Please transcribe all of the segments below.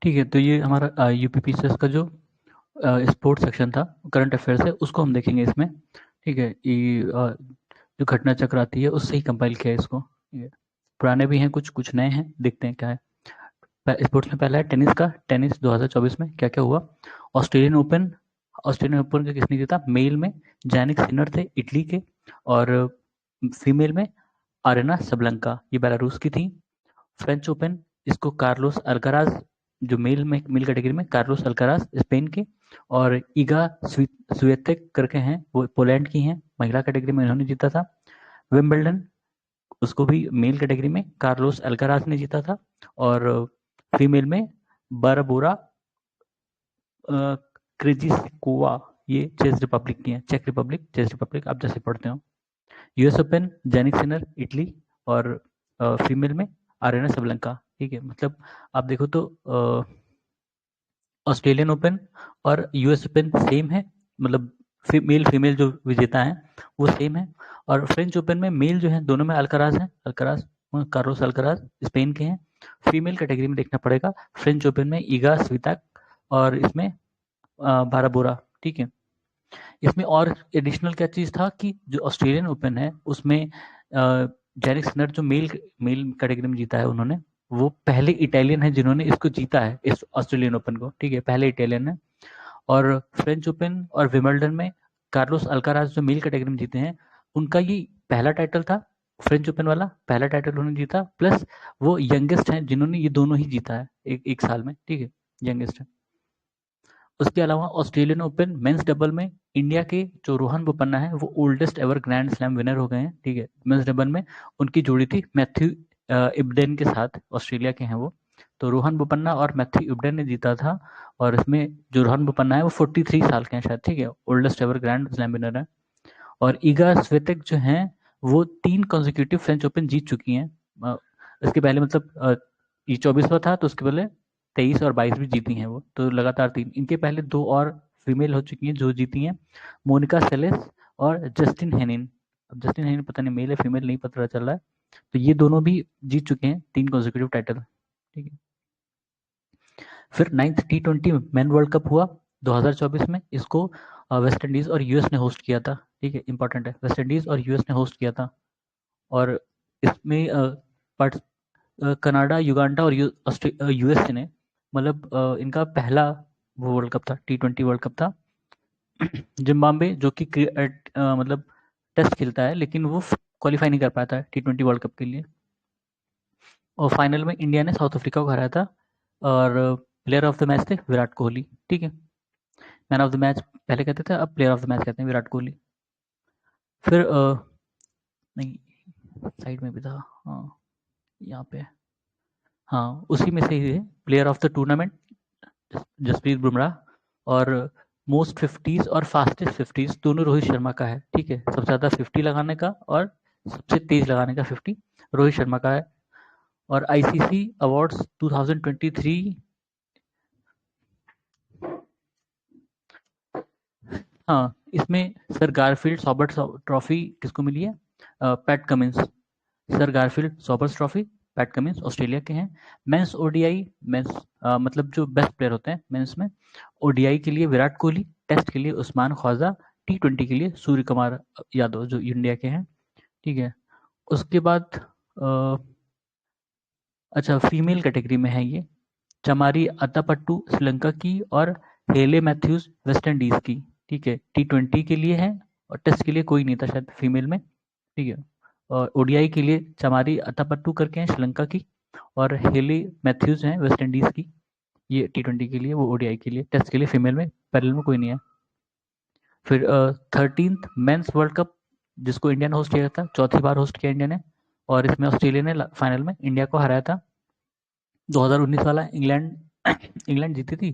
ठीक है, तो ये हमारा यूपीपीसीएस का जो स्पोर्ट्स सेक्शन था, करंट अफेयर्स है, उसको हम देखेंगे इसमें। ठीक है, ये जो घटना चक्र आती है उससे ही कंपाइल किया है इसको। ठीक है, पुराने भी हैं, कुछ कुछ नए हैं, देखते हैं क्या है। स्पोर्ट्स में पहला है टेनिस का। टेनिस 2024 में क्या क्या हुआ। Australian open. ऑस्ट्रेलियन ओपन का किसने जीता। मेल में जैनिक सिनर थे इटली के, और फीमेल में आरेना सबलंका, ये बेलारूस की थी। फ्रेंच ओपन, इसको कार्लोस अल्काराज, जो मेल कैटेगरी में कार्लोस अल्काराज स्पेन के, और ईगा स्विएतेक करके हैं, वो पोलैंड की हैं, महिला कैटेगरी में इन्होंने जीता था। विंबलडन, उसको भी मेल कैटेगरी में कार्लोस अल्काराज ने जीता था, और फीमेल में बारबोरा क्रेजिस्कोवा, ये चेक रिपब्लिक की हैं, चेक रिपब्लिक, चेक रिपब्लिक, आप जैसे पढ़ते हो। US open, Jannik Sinner Italy, और फीमेल में आरेना सबलंका। ठीक है, मतलब आप देखो तो ऑस्ट्रेलियन ओपन और यूएस ओपन सेम है, मतलब मेल फीमेल जो विजेता हैं वो सेम है। और फ्रेंच ओपन में मेल जो है दोनों में अल्काराज हैं, अल्काराज, कार्लोस अल्काराज स्पेन के हैं। फीमेल कैटेगरी में देखना पड़ेगा, फ्रेंच ओपन में ईगा स्विताक, और इसमें बाराबोरा। ठीक है, इसमें और एडिशनल क्या चीज़ था कि जो ऑस्ट्रेलियन ओपन है उसमें जेनिक सिनर जो मेल मेल कैटेगरी में जीता है उन्होंने, वो पहले इटालियन है जिन्होंने इसको जीता है, इस ऑस्ट्रेलियन ओपन को। ठीक है, पहले इटालियन है। और फ्रेंच ओपन और विंबलडन में कार्लोस अल्काराज जो मेल कैटेगरी में जीते हैं, उनका ये पहला टाइटल था, फ्रेंच ओपन वाला पहला टाइटल उन्होंने जीता, प्लस वो यंगेस्ट हैं जिन्होंने ये दोनों ही जीता है एक साल में। ठीक है, यंगेस्ट है। उसके अलावा ऑस्ट्रेलियन ओपन मेंस डबल में इंडिया के जो रोहन बोपन्ना है वो oldest ever grand slam winner हो गए हैं। ठीक है, मेंस डबल में उनकी जोड़ी थी मैथ्यू इब्डेन के साथ, ऑस्ट्रेलिया के हैं वो। तो रोहन बोपन्ना और मैथ्यू इब्डेन ने जीता था, और इसमें जो रोहन बोपन्ना है वो 43 साल के हैं शायद। ठीक है, oldest ever grand slam winner है। और ईगा स्वितेक जो हैं वो 3 कंसेक्यूटिव फ्रेंच ओपन जीत चुकी हैं। इसके पहले मतलब ये 24वां था, तो उसके पहले 23 और 22 भी जीती हैं वो, तो लगातार 3। इनके पहले 2 और फीमेल हो चुकी हैं जो जीती हैं, मोनिका सेलेस और जस्टिन हेनिन। अब जस्टिन हेनिन पता नहीं मेल है फीमेल नहीं पता चल रहा है। तो ये दोनों भी जीत चुके हैं 3 कंसेक्यूटिव टाइटल। ठीक है, फिर 9th T20 man world cup हुआ 2024 में। इसको वेस्ट इंडीज और यूएस ने होस्ट किया था। ठीक है, इंपॉर्टेंट है, वेस्ट इंडीज और यूएस ने होस्ट किया था। और इसमें कनाडा, युगांडा और यूएस ने, मतलब इनका पहला वो वर्ल्ड कप था, T20 वर्ल्ड कप था। जिम्बाब्वे जो कि मतलब टेस्ट खेलता है, लेकिन वो क्वालिफाई नहीं कर पाता है T20 वर्ल्ड कप के लिए। और फाइनल में इंडिया ने साउथ अफ्रीका को हराया था, और प्लेयर ऑफ द मैच थे विराट कोहली। ठीक है, मैन ऑफ द मैच पहले कहते थे, अब प्लेयर ऑफ द मैच कहते हैं विराट कोहली। फिर नहीं, साइड में भी था, हाँ यहाँ पे, हाँ उसी में से ही है player of the tournament Jasprit Bumrah. और मोस्ट 50s और फास्टेस्ट 50s दोनों रोहित शर्मा का है। ठीक है, सबसे ज़्यादा 50 लगाने का और सबसे तेज लगाने का 50 रोहित शर्मा का है। और आईसीसी अवार्ड्स 2023, हाँ इसमें सर गारफील्ड सॉबर्ट ट्रॉफी किसको मिली है, Pat Cummins. Sir Garfield Sobers trophy Pat Cummins Australia के हैं। मेंस ओडीआई, मेंस मतलब जो बेस्ट प्लेयर होते हैं मेंस में, ओडीआई के लिए विराट कोहली, टेस्ट के लिए उस्मान ख्वाजा, T20 के लिए सूर्य कुमार यादव जो इंडिया के हैं। ठीक है, उसके बाद अच्छा फीमेल कैटेगरी में है ये, चमारी अत्तापट्टू श्रीलंका की, और हेले मैथ्यूज वेस्ट इंडीज की। ठीक है, T20 के लिए है, और टेस्ट के लिए कोई नहीं था शायद फीमेल में। ठीक है, और ओडीआई के लिए चमारी अत्तापट्टू करके हैं श्रीलंका की, और हेले मैथ्यूज हैं वेस्ट इंडीज की। ये T20 के लिए, वो ओडीआई के लिए, टेस्ट के लिए फीमेल में पैरेलल में कोई नहीं है। फिर 13th मेंस वर्ल्ड कप जिसको इंडिया ने होस्ट किया था, चौथी बार होस्ट किया इंडिया ने, और इसमें ऑस्ट्रेलिया ने फाइनल में इंडिया को हराया था। 2019 वाला इंग्लैंड इंग्लैंड जीती थी।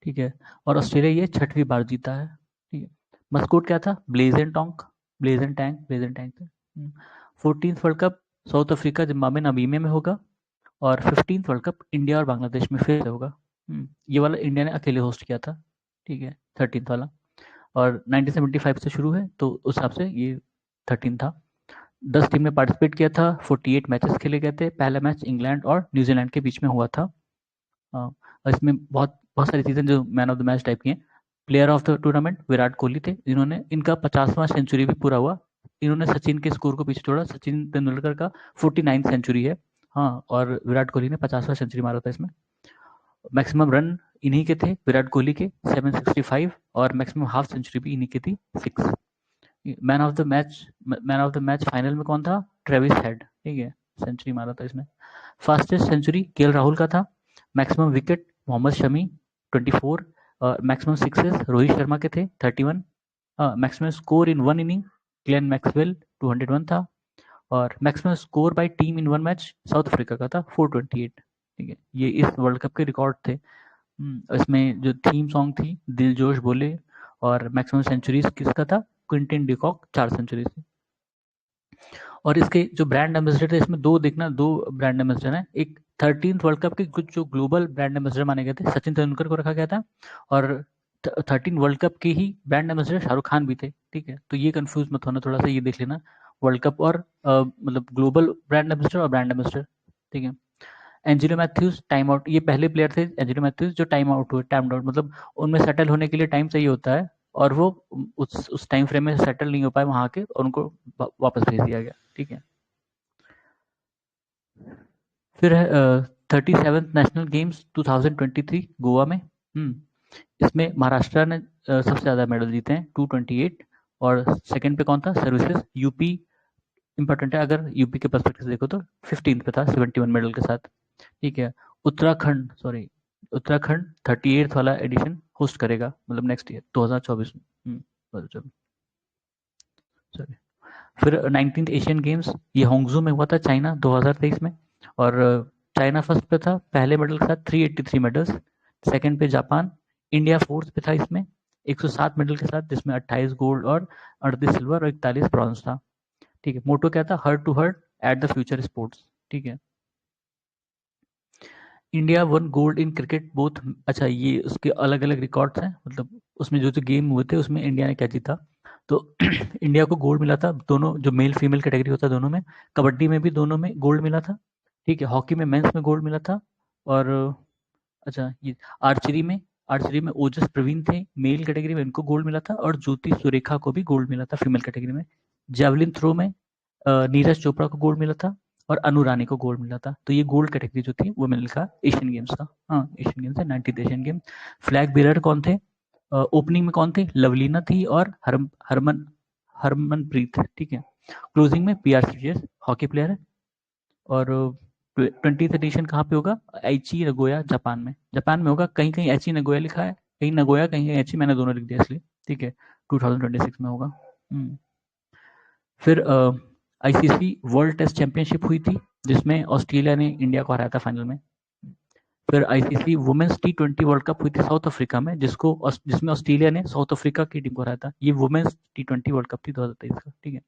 ठीक है, और ऑस्ट्रेलिया ये 6वीं बार जीता है। ठीक है, मस्कोट क्या था, ब्लेजन टोंक, ब्लेजन टैंक, ब्लेजन टैंक थे। 14th world cup south Africa Zimbabwe Namibia में होगा, और 15th वर्ल्ड कप इंडिया और बांग्लादेश में फिर से होगा। ये वाला इंडिया ने अकेले होस्ट किया था। ठीक है, 13th वाला, और 1975 से शुरू है, तो उस हिसाब से ये 13 था। 10 टीम ने पार्टिसिपेट किया था, 48 मैचेस खेले गए थे। पहला मैच इंग्लैंड और न्यूजीलैंड के बीच में हुआ था, इसमें बहुत बहुत सारी चीज़ें जो man of the match type की हैं। Player of the tournament Virat Kohli थे, जिन्होंने इनका 50वां सेंचुरी भी पूरा हुआ। इन्होंने सचिन के स्कोर को पीछे छोड़ा। सचिन तेंदुलकर का 49 सेंचुरी है। हाँ, और विराट कोहली ने 50वां सेंचुरी मारा था इसमें। मैक्सिमम रन इन्हीं के थे, विराट कोहली के 765, और मैक्सिमम हाफ सेंचुरी भी इन्हीं की थी 6। Man of the match final में कौन था? ट्रेविस हेड, ठीक है, सेंचुरी मारा था इसमें। फास्टेस्ट सेंचुरी केएल राहुल का था। मैक्सिमम विकेट मोहम्मद शमी 24, और मैक्सिमम सिक्सेस रोहित शर्मा के थे 31। Maximum score in one inning Glenn Maxwell 201 था, और maximum score bye team in one match south Africa का था 428। ठीक है, ये इस वर्ल्ड कप के रिकॉर्ड थे। इसमें जो थीम सॉन्ग थी दिल जोश बोले, और मैक्सिमम सेंचुरीज किसका था? क्विंटन डिकॉक 4 सेंचुरीज थी। और इसके जो ब्रांड एम्बेसडर थे, इसमें दो ब्रांड एम्बेसडर हैं। एक 13th वर्ल्ड कप के कुछ जो ग्लोबल ब्रांड एम्बेसडर माने गए थे, सचिन तेंदुलकर को रखा गया था, और 13 वर्ल्ड कप के ही ब्रांड एम्बेसडर शाहरुख खान भी थे। ठीक है, तो ये कंफ्यूज मत होना, थोड़ा सा ये देख लेना, वर्ल्ड कप और मतलब ग्लोबल ब्रांड एम्बेसडर और ब्रांड एम्बेसडर। ठीक है, एंजेलो मैथ्यूज टाइम आउट, ये पहले प्लेयर थे एंजेलो मैथ्यूज जो टाइम आउट हुए, टाइम आउट मतलब उनमें सेटल होने के लिए टाइम चाहिए होता है, और वो उस टाइम फ्रेम में सेटल नहीं हो पाए वहां के, और उनको वापस भेज दिया गया। ठीक है, फिर है 37th नेशनल गेम्स 2023 गोवा में। इसमें महाराष्ट्र ने सबसे ज़्यादा मेडल जीते हैं 228, और सेकंड पे कौन था? Services UP. इंपॉर्टेंट है, अगर यूपी के पर्सपेक्टिव से देखो तो 15th पे था 71 मेडल के साथ। ठीक है, उत्तराखंड 38th वाला एडिशन होस्ट करेगा, मतलब नेक्स्ट ईयर 2024 में। 2024, सॉरी। फिर 19th एशियन गेम्स ये होंगजू में हुआ था, चाइना, 2023 में, और चाइना फर्स्ट पे था पहले मेडल के साथ 383 मेडल्स। सेकंड पे जापान। इंडिया फोर्थ पे था इसमें 107 मेडल के साथ, जिसमें 28 गोल्ड और 38 सिल्वर और 41 ब्रॉन्ज था। ठीक है, मोटो क्या था? Heart to heart at the future sports. ठीक है, India won gold in cricket both. अच्छा, ये उसके अलग अलग रिकॉर्ड्स हैं, मतलब उसमें जो जो गेम हुए थे उसमें इंडिया ने क्या जीता। तो इंडिया को गोल्ड मिला था दोनों, जो मेल फीमेल कैटेगरी होता है दोनों में। कबड्डी में भी दोनों में गोल्ड मिला था। ठीक है, हॉकी में मेंस में गोल्ड मिला था। और अच्छा, ये आर्चरी में ओजस प्रवीण थे, मेल कैटेगरी में इनको गोल्ड मिला था, और ज्योति सुरेखा को भी गोल्ड मिला था फीमेल कैटेगरी में। जेवलिन थ्रो में नीरज चोपड़ा को गोल्ड मिला था, और अनु रानी को गोल्ड मिला था। तो ये गोल्ड कैटेगरी जो थी वो मैंने लिखा एशियन गेम्स का। हाँ, एशियन गेम्स है, 90th Asian game. Flag bearer कौन थे? ओपनिंग में कौन थे? लवलीना थी, और हरमनप्रीत। ठीक है, क्लोजिंग में पीआर सीरीज हॉकी प्लेयर है। और 20th एडिशन कहाँ पे होगा? एची नगोया, जापान में होगा। कहीं कहीं एची नगोया लिखा है, कहीं नगोया, कहीं कहीं एची, मैंने दोनों लिख दिया इसलिए। ठीक है, 2026 में होगा। फिर आईसीसी वर्ल्ड टेस्ट चैंपियनशिप हुई थी, जिसमें ऑस्ट्रेलिया ने इंडिया को हराया था फाइनल में। फिर ICC women's T20 world cup हुई थी साउथ अफ्रीका में, जिसमें ऑस्ट्रेलिया ने साउथ अफ्रीका की टीम को हराया था। ये वुमेन्स T20 वर्ल्ड कप थी 2023 का। ठीक है,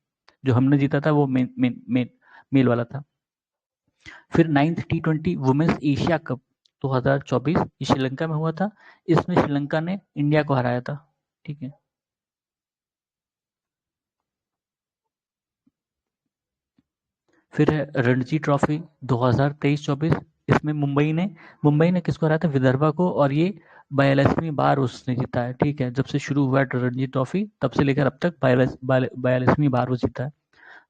जो हमने जीता था वो मेल वाला था। फिर 9th T20 women's Asia cup 2024 ये श्रीलंका में हुआ था। इसमें श्रीलंका ने इंडिया को हराया था। ठीक है, फिर है रणजी ट्रॉफी 2023-24। इसमें मुंबई ने किसको हराया था? विदर्भा को, और ये 42वीं बार उसने जीता है। ठीक है, जब से शुरू हुआ है रणजी ट्रॉफी तब से लेकर अब तक 42वीं बार वो जीता है।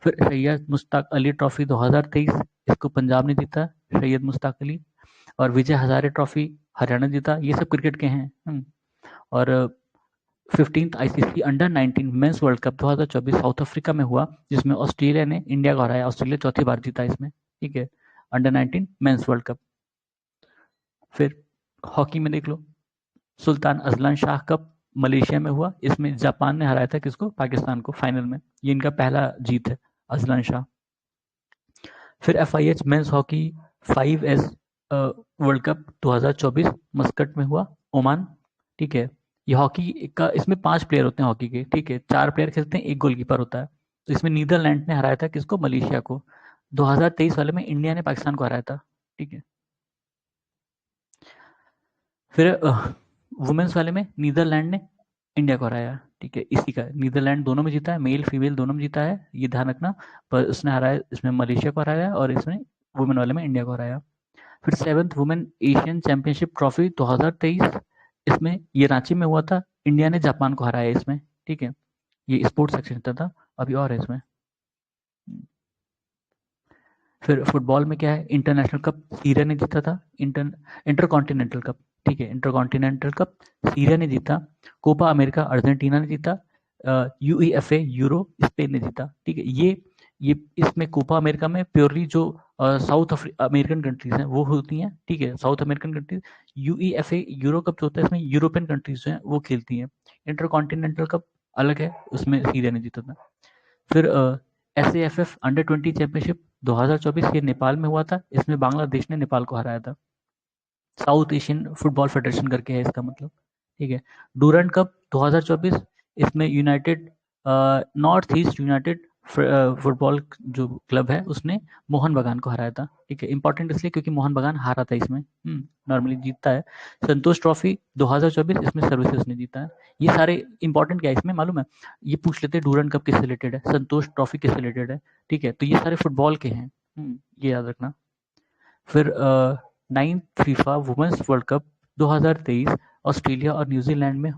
फिर सैयद मुश्ताक अली ट्रॉफी 2023, इसको पंजाब ने जीता, सैयद मुश्ताक अली। और विजय हजारे ट्रॉफी हरियाणा जीता। ये सब क्रिकेट के हैं। और 15th ICC under 19 men's world cup 2024 south Africa में हुआ, जिसमें ऑस्ट्रेलिया ने इंडिया को हराया। ऑस्ट्रेलिया चौथी बार जीता इसमें। ठीक है, अंडर 19 मेंस वर्ल्ड कप। फिर हॉकी में देख लो, Sultan Azlan Shah cup Malaysia में हुआ। इसमें जापान ने हराया था किसको? पाकिस्तान को फाइनल में। ये इनका पहला जीत है, अजलान शाह। फिर FIH men's hockey 5S world cup 2024 Muscat में हुआ, ओमान। ठीक है, ये हॉकी का, इसमें 5 प्लेयर होते हैं हॉकी के। ठीक है, 4 प्लेयर खेलते हैं, एक गोलकीपर होता है। तो इसमें नीदरलैंड ने हराया था किसको? मलेशिया को। 2023 वाले में इंडिया ने पाकिस्तान को हराया था। ठीक है, फिर वुमेन्स वाले में नीदरलैंड ने इंडिया को हराया। ठीक है, इसी का नीदरलैंड दोनों में जीता है, मेल फीमेल दोनों में जीता है, ये ध्यान रखना। पर उसने हराया, इसमें मलेशिया को हराया, और इसमें वुमेन वाले में इंडिया को हराया। फिर 7th women Asian championship trophy 2023, इसमें ये रांची में हुआ था, इंडिया ने जापान को हराया इसमें, ठीक है। ये स्पोर्ट्स सेक्शन था, अभी और है इसमें। फिर फुटबॉल में क्या है, इंटरनेशनल कप सीरिया ने जीता था, इंटरकॉन्टिनेंटल कप, ठीक है, इंटरकॉन्टिनेंटल कप सीरिया ने जीता, कोपा अमेरिका अर्जेंटीना ने जीता, यूईएफए यूरो स्पेन ने जीता, ठीक है। ये इसमें कोपा अमेरिका में प्योरली जो साउथ अमेरिकन कंट्रीज हैं वो होती हैं, ठीक है, south American countries. UEFA euro cup जो होता है इसमें यूरोपियन कंट्रीज जो हैं वो खेलती हैं। इंटरकॉन्टिनेंटल कप अलग है, उसमें सीरिया ने जीता था। फिर SAFF अंडर 20 चैंपियनशिप 2024 ये नेपाल में हुआ था, इसमें बांग्लादेश ने नेपाल को हराया था। साउथ एशियन फुटबॉल फेडरेशन करके है इसका मतलब, ठीक है। डूरंड कप 2024, इसमें United north east United football जो क्लब है उसने मोहन बगान को हराया था, ठीक है। इंपॉर्टेंट इसलिए क्योंकि मोहन बगान हारा था इसमें, नॉर्मली जीतता है। संतोष ट्रॉफी 2024, इसमें सर्विसेज ने जीता है। ये सारे इंपॉर्टेंट क्या है इसमें मालूम है, ये पूछ लेते हैं डूरंड कप किससे रिलेटेड है, संतोष ट्रॉफी किससे रिलेटेड है, ठीक है। तो ये सारे फुटबॉल के हैं, ये याद रखना। फिर 9th FIFA women's world cup 2023 Australia और न्यूजीलैंड में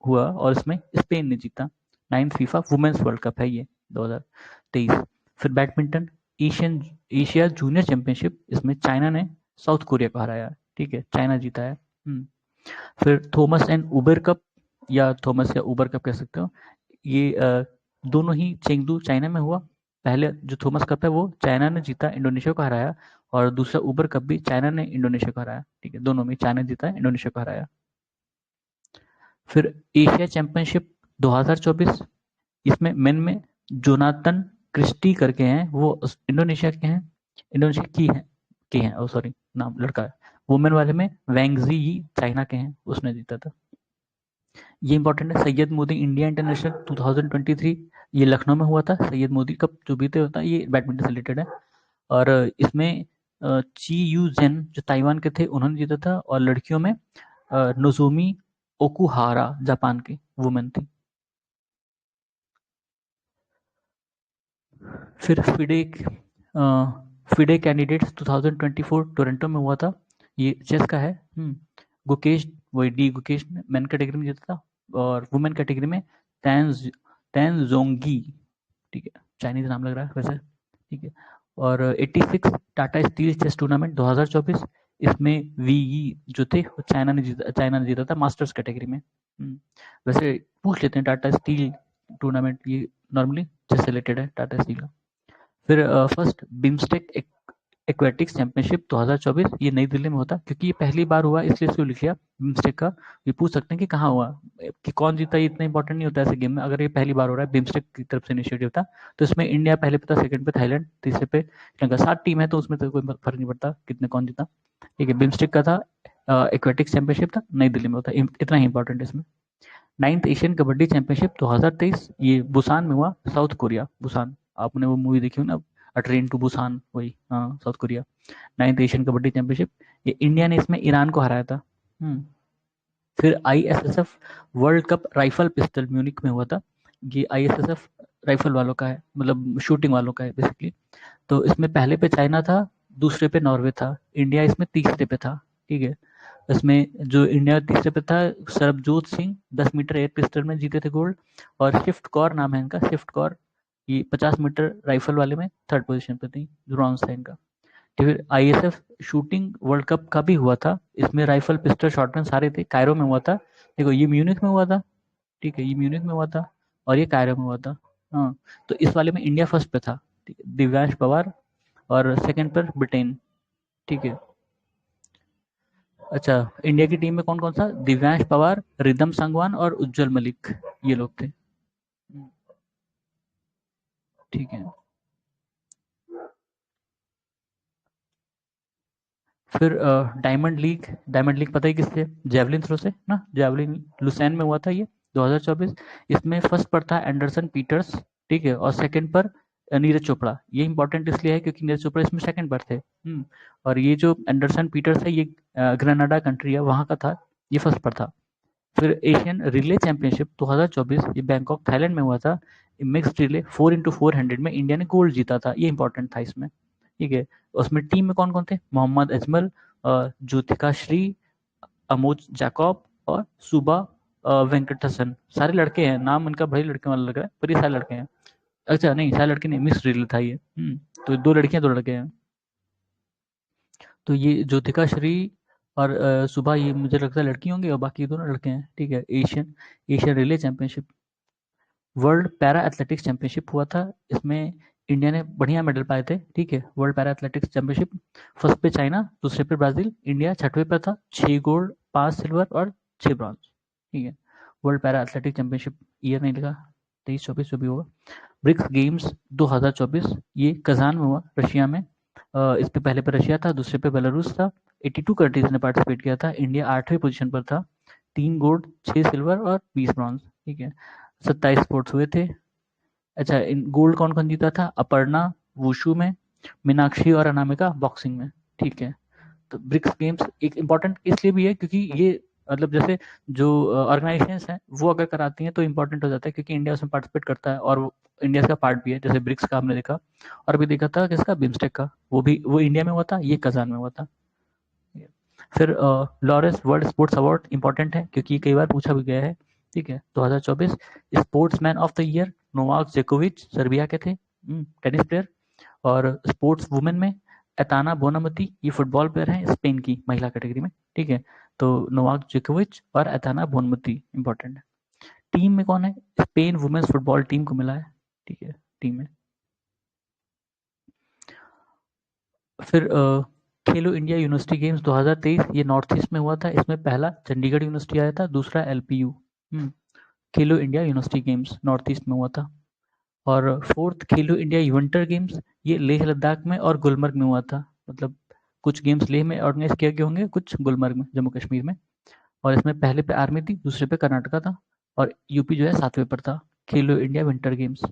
हुआ और इसमें स्पेन ने जीता। 9th FIFA women's world cup है ये 2023। फिर बैडमिंटन एशिया जूनियर चैंपियनशिप, इसमें चाइना ने साउथ कोरिया को हराया, ठीक है, चाइना जीता है। फिर थॉमस एंड उबर कप, या थॉमस या उबर कप कह सकते हो, ये दोनों ही चेंगडू चाइना में हुआ। पहले जो थॉमस कप है वो चाइना ने जीता, इंडोनेशिया को हराया, और दूसरा उबर कप भी चाइना ने इंडोनेशिया को हराया, ठीक है, दोनों में चाइना जीता है, इंडोनेशिया को हराया। फिर एशिया चैंपियनशिप 2024, इसमें मेन में जोनाथन क्रिस्टी करके हैं, वो इंडोनेशिया के हैं, इंडोनेशिया की हैं, ओ सॉरी नाम लड़का है। वुमेन वाले में वैंगजी यी चाइना के हैं, उसने जीता था। ये इंपॉर्टेंट है, सैयद मोदी इंडिया इंटरनेशनल 2023, ये लखनऊ में हुआ था। सैयद मोदी कप जो बीते होता है, ये बैडमिंटन से रिलेटेड है, और इसमें ची यू जेन जो ताइवान के थे उन्होंने जीता था, और लड़कियों में नोजोमी ओकुहारा जापान की वुमेन थी। फिर फिडे कैंडिडेट्स 2024 टोरंटो में हुआ था, ये चेस का है। गुकेश वही डी गुकेश ने मेन कैटेगरी में जीता था, और वुमेन कैटेगरी में तैन जोंगी, ठीक है, चाइनीज नाम लग रहा है वैसे, ठीक है। और 86 टाटा स्टील चेस टूर्नामेंट 2024, इसमें वीई जो थे वो चाइना ने जीता था मास्टर्स कैटेगरी में। वैसे पूछ लेते हैं टाटा स्टील टूर्नामेंट, ये नॉर्मली चेस रिलेटेड है टाटा स्टील का। फिर फर्स्ट बिम्स्टेक एक्वेटिक्स चैंपियनशिप 2024, ये नई दिल्ली में होता, क्योंकि ये पहली बार हुआ इसलिए इसको लिख लिया बिम्स्टेक का। ये पूछ सकते हैं कि कहाँ हुआ, कि कौन जीता, ये इतना इंपॉर्टेंट नहीं होता ऐसे गेम में। अगर ये पहली बार हो रहा है, बिम्स्टेक की तरफ से इनिशिएटिव था, तो इसमें इंडिया पहले पे था, सेकंड पे थाईलैंड, तीसरे पे श्रीलंका। 7 टीम है तो उसमें तो कोई फर्क नहीं पड़ता कितने कौन जीता, ठीक है। बिम्स्टेक का था, एक्वेटिक्स चैंपियनशिप था, नई दिल्ली में होता, इतना ही इंपॉर्टेंट है इसमें। 9th एशियन कबड्डी चैंपियनशिप 2023, ये बुसान में हुआ, साउथ कोरिया, बुसान, आपने वो मूवी देखी हो ना, अ ट्रेन टू बुसान, वही, हाँ, south Korea. 9th Asian kabaddi championship, ये इंडिया ने इसमें ईरान को हराया था। फिर ISSF world cup rifle pistol Munich में हुआ था, ये ISSF राइफल वालों का है, मतलब शूटिंग वालों का है बेसिकली। तो इसमें पहले पे चाइना था, दूसरे पे नॉर्वे था, इंडिया इसमें तीसरे पे था, ठीक है। इसमें जो इंडिया तीसरे पे था, Sarabjot Singh 10 metre air pistol में जीते थे गोल्ड, और शिफ्ट कौर नाम है इनका, शिफ्ट कौर, ये 50 मीटर राइफल वाले में थर्ड पोजीशन पे थी, ब्रॉन्ज था इनका। फिर ISF शूटिंग वर्ल्ड कप का भी हुआ था, इसमें राइफल पिस्टल शॉटगन सारे थे, कायरो में हुआ था। देखो ये म्यूनिक में हुआ था, ठीक है, ये म्यूनिक में हुआ था, और ये कायरो में हुआ था। हाँ, तो इस वाले में इंडिया फर्स्ट पे था, ठीक है, दिव्यांश पवार, और सेकंड पर ब्रिटेन, ठीक है। अच्छा, इंडिया की टीम में कौन कौन था, दिव्यांश पवार, रिदम संगवान और उज्जवल मलिक, ये लोग थे, ठीक है। फिर डायमंड लीग पता है किससे, जेवलिन थ्रो से ना, जेवलिन लुसैन में हुआ था ये 2024। इसमें फर्स्ट पर था एंडरसन पीटर्स, ठीक है, और सेकंड पर नीरज चोपड़ा। ये इंपॉर्टेंट इसलिए है क्योंकि नीरज चोपड़ा इसमें सेकंड पर थे। और ये जो एंडरसन पीटर्स है, ये ग्रेनाडा कंट्री है, वहाँ का था, ये फर्स्ट पर था। फिर एशियन रिले चैंपियनशिप 2024, ये बैंकॉक थाईलैंड में हुआ था। मिक्स्ड रिले 4x400 में इंडिया ने गोल्ड जीता था, ये इंपॉर्टेंट था इसमें, ठीक है। उसमें टीम में कौन कौन थे, मोहम्मद अजमल, ज्योतिका श्री, अमोज जैकब और सुबा वेंकटसन। सारे लड़के हैं, नाम इनका बड़े लड़के वाला लग रहा है, पर ये सारे लड़के हैं। अच्छा नहीं, सारे लड़के नहीं, मिक्स रिल था ये। तो 2 लड़कियां 2 लड़के हैं। तो ये ज्योतिका श्री और सुबह, ये मुझे लगता है लड़की होंगी और बाकी दोनों लड़के हैं, ठीक है। Asian Asian relay championship, world para athletics championship हुआ था, इसमें इंडिया ने बढ़िया मेडल पाए थे, ठीक है। World para athletics championship, first पे चाइना, दूसरे पे ब्राजील, इंडिया छठवें पे था, 6 गोल्ड 5 सिल्वर और 6 ब्रॉन्ज, ठीक है। World para athletic championship year नहीं लिखा, 23-24 जो भी होगा। ब्रिक्स गेम्स 2024, ये कजान में हुआ, रशिया में। इस पे पहले पे रशिया था, दूसरे पे बेलारूस था। 82 कंट्रीज ने पार्टिसिपेट किया था, इंडिया 8वें पोजीशन पर था, 3 गोल्ड 6 सिल्वर और 20 ब्रॉन्ज, ठीक है। 27 स्पोर्ट्स हुए थे। अच्छा, इन गोल्ड कौन कौन जीता था? अपर्णा वुशु में, मीनाक्षी और अनामिका बॉक्सिंग में, ठीक है। तो ब्रिक्स गेम्स एक इम्पॉर्टेंट इसलिए भी है क्योंकि ये मतलब जैसे जो ऑर्गेनाइजेशंस हैं वो अगर कराती हैं तो इम्पोर्टेंट हो जाता है, क्योंकि इंडिया उसमें पार्टिसिपेट करता है और इंडिया का पार्ट भी है। जैसे ब्रिक्स का हमने देखा, और अभी देखा था किसका, बिम्स्टेक का, वो इंडिया में हुआ था, ये कजान में हुआ था। फिर Lawrence world sports award important है क्योंकि कई बार पूछा भी गया है, ठीक है। 2024 sportsman of the year Novak जोकोविच, सर्बिया के थे, टेनिस प्लेयर। और स्पोर्ट्स वुमेन में एताना बोनामती, ये फुटबॉल प्लेयर हैं स्पेन की, महिला कैटेगरी में, ठीक है। तो नोवाक जोकोविच और एताना बोनामती इंपॉर्टेंट है। टीम में कौन है? स्पेन वुमेन्स फुटबॉल टीम को मिला है, ठीक है, टीम में। फिर खेलो इंडिया यूनिवर्सिटी गेम्स 2023, ये नॉर्थ ईस्ट में हुआ था, इसमें पहला चंडीगढ़ यूनिवर्सिटी आया था, दूसरा एलपीयू। खेलो India university games north east में हुआ था। और फोर्थ खेलो इंडिया विंटर गेम्स, ये लेह लद्दाख में और गुलमर्ग में हुआ था। मतलब कुछ गेम्स लेह में ऑर्गेनाइज किए गए होंगे, कुछ गुलमर्ग में, जम्मू कश्मीर में। और इसमें पहले पे आर्मी थी, दूसरे पे कर्नाटका था, और यूपी जो है 7वें पर था। खेलो इंडिया विंटर गेम्स।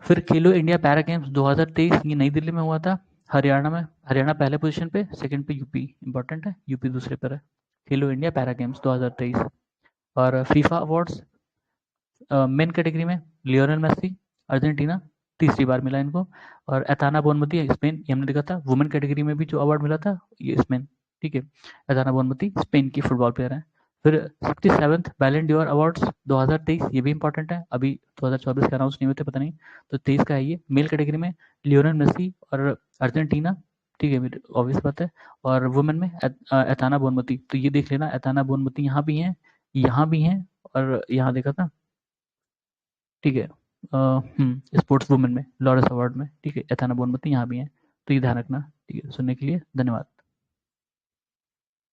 फिर खेलो इंडिया पैरा गेम्स 2023, ये नई दिल्ली में हुआ था, हरियाणा में। हरियाणा पहले पोजीशन पे, सेकंड पे यूपी, इंपॉर्टेंट है, यूपी दूसरे पर है। खेलो इंडिया पैरा गेम्स 2023। और फीफा अवार्ड्स मेन कैटेगरी में लियोनेल मेसी, अर्जेंटीना, तीसरी बार मिला इनको। और एथाना बोनमती, स्पेन, ये हमने देखा था। वुमेन कैटेगरी में भी जो अवार्ड मिला था, ये स्पेन, ठीक है। एथाना बोनमती स्पेन की फुटबॉल प्लेयर है। फिर 67th बैलन डियोर अवार्ड्स 2023, ये भी इंपॉर्टेंट है, अभी 2024 के अनाउंस नहीं हुए थे, पता नहीं, तो 23 का है ये। मेल कैटेगरी में लियोनेल मेसी और अर्जेंटीना, ठीक है, ऑब्वियस बात है। और वुमेन में एथाना बोनमती, तो ये देख लेना, एथाना बोनमती यहाँ भी हैं, यहाँ भी हैं, और यहाँ देखा था, ठीक है। स्पोर्ट्स वुमेन में लॉरेंस अवार्ड में, ठीक है, एथाना बोनमती यहाँ भी हैं। तो ये ध्यान रखना, ठीक है। सुनने के लिए धन्यवाद।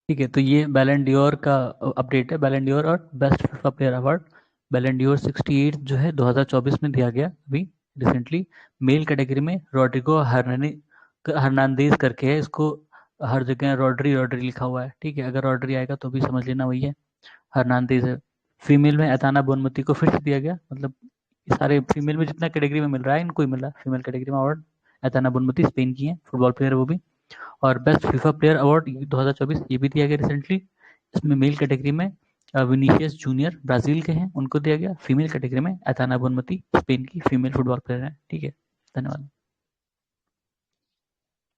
ठीक है, तो ये बैलन डियोर का अपडेट है, बैलन डियोर और बेस्ट फीफा प्लेयर अवार्ड। बैलन डियोर 68 जो है 2024 में दिया गया अभी रिसेंटली। मेल कैटेगरी में रॉड्रिगो हर्नांदेज करके है, इसको हर जगह रॉड्री रॉड्री लिखा हुआ है, ठीक है। अगर रॉड्री आएगा तो भी समझ लेना वही है, हर्नांदेज है। फीमेल में एताना बोनमती को फिर से दिया गया, मतलब सारे फीमेल में जितना कैटेगरी में मिल रहा है इनको ही मिल रहा है फीमेल कैटेगरी में अवार्ड। एताना बोनमती स्पेन की है, फुटबॉल प्लेयर है वो भी। और बेस्ट फीफा प्लेयर अवार्ड 2024 ये भी दिया गया रिसेंटली। इसमें मेल कैटेगरी में विनीशियस जूनियर ब्राजील के हैं, उनको दिया गया। फीमेल कैटेगरी में एताना बोनमती स्पेन की फीमेल फुटबॉल प्लेयर है, ठीक है। धन्यवाद।